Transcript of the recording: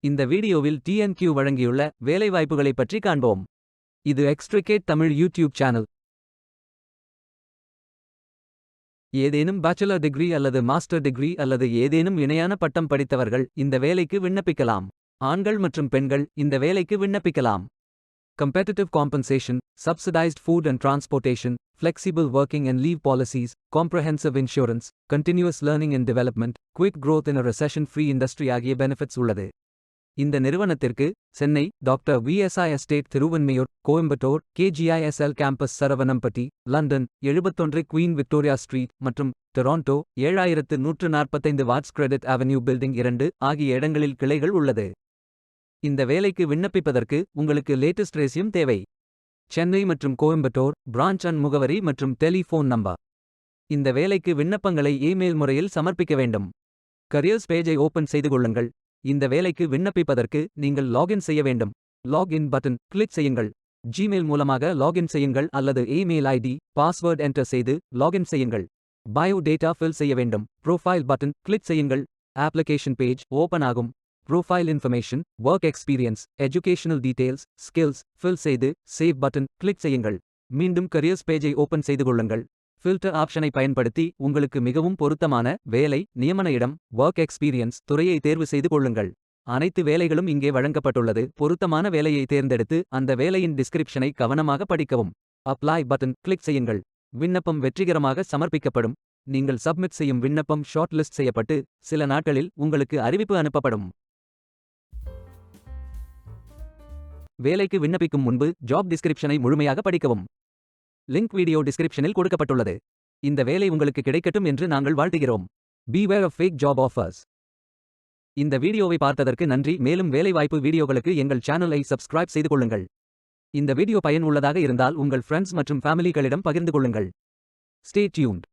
இந்த வீடியோவில் TNQ வழங்கியுள்ள வேலைவாய்ப்புகளை பற்றி காண்போம். இது எக்ஸ்ட்ரிகேட் தமிழ் யூடியூப் சேனல். ஏதேனும் பேச்சுலர் டிகிரி அல்லது மாஸ்டர் டிகிரி அல்லது ஏதேனும் இணையான பட்டம் படித்தவர்கள் இந்த வேலைக்கு விண்ணப்பிக்கலாம். ஆண்கள் மற்றும் பெண்கள் இந்த வேலைக்கு விண்ணப்பிக்கலாம். Competitive compensation, subsidized food and transportation, flexible working and leave policies, comprehensive insurance, continuous learning and development, quick growth in a recession-free industry ஆகிய பெனிஃபிட்ஸ் உள்ளது. இந்த நிறுவனத்திற்கு Chennai doctor VSI estate Thiruvanmiyur, Coimbatore KGISL campus Saravanampatti, London 71 Queen Victoria Street மற்றும் Toronto 7145 Watts Credit Avenue building 2 ஆகிய இடங்களில் கிளைகள் உள்ளது. இந்த வேலைக்கு விண்ணப்பிப்பதற்கு உங்களுக்கு லேட்டஸ்ட் ரெஸ்யூம் தேவை. சென்னை மற்றும் கோயம்புத்தூர் பிரான்ச் அண்ட் முகவரி மற்றும் டெலிஃபோன் நம்பர். இந்த வேலைக்கு விண்ணப்பங்களை இமெயில் முறையில் சமர்ப்பிக்க வேண்டும். கரியர்ஸ் பேஜை ஓபன் செய்து கொள்ளுங்கள். இந்த வேலைக்கு விண்ணப்பிப்பதற்கு நீங்கள் லாகின் செய்ய வேண்டும். லாகின் பட்டன் கிளிக் செய்யுங்கள். ஜிமெயில் மூலமாக லாகின் செய்யுங்கள் அல்லது இமெயில் ஐடி பாஸ்வேர்ட் என்டர் செய்து லாகின் செய்யுங்கள். பயோ டேட்டா ஃபில் செய்ய வேண்டும். ப்ரொஃபைல் பட்டன் கிளிக் செய்யுங்கள். அப்ளிகேஷன் பேஜ் ஓபன் ஆகும். Profile information, work experience, educational details, skills fill செய்து சேவ் பட்டன் கிளிக் செய்யுங்கள். மீண்டும் கரியர்ஸ் பேஜை ஓபன் செய்து கொள்ளுங்கள். ஃபில்டர் ஆப்ஷனை பயன்படுத்தி உங்களுக்கு மிகவும் பொருத்தமான வேலை, நியமன இடம், ஒர்க் எக்ஸ்பீரியன்ஸ் துறையை தேர்வு செய்து கொள்ளுங்கள். அனைத்து வேலைகளும் இங்கே வழங்கப்பட்டுள்ளது. பொருத்தமான வேலையை தேர்ந்தெடுத்து அந்த வேலையின் டிஸ்கிரிப்ஷனை கவனமாக படிக்கவும். அப்ளை பட்டன் கிளிக் செய்யுங்கள். விண்ணப்பம் வெற்றிகரமாக சமர்ப்பிக்கப்படும். நீங்கள் சப்மிட் செய்யும் விண்ணப்பம் ஷார்ட் லிஸ்ட் செய்யப்பட்டு சில நாட்களில் உங்களுக்கு அறிவிப்பு அனுப்பப்படும். வேலைக்கு விண்ணப்பிக்கும் முன்பு ஜாப் டிஸ்கிரிப்ஷனை முழுமையாக படிக்கவும். லிங்க் வீடியோ டிஸ்கிரிப்ஷனில் கொடுக்கப்பட்டுள்ளது. இந்த வேலை உங்களுக்கு கிடைக்கட்டும் என்று நாங்கள் வாழ்த்துகிறோம். Beware of fake job offers. இந்த வீடியோவை பார்த்ததற்கு நன்றி. மேலும் வேலைவாய்ப்பு வீடியோகளுக்கு எங்கள் சேனலை சப்ஸ்கிரைப் செய்து கொள்ளுங்கள். இந்த வீடியோ பயன் உள்ளதாக இருந்தால் உங்கள் ஃப்ரெண்ட்ஸ் மற்றும் ஃபேமிலிகளிடம் பகிர்ந்து கொள்ளுங்கள். Stay tuned.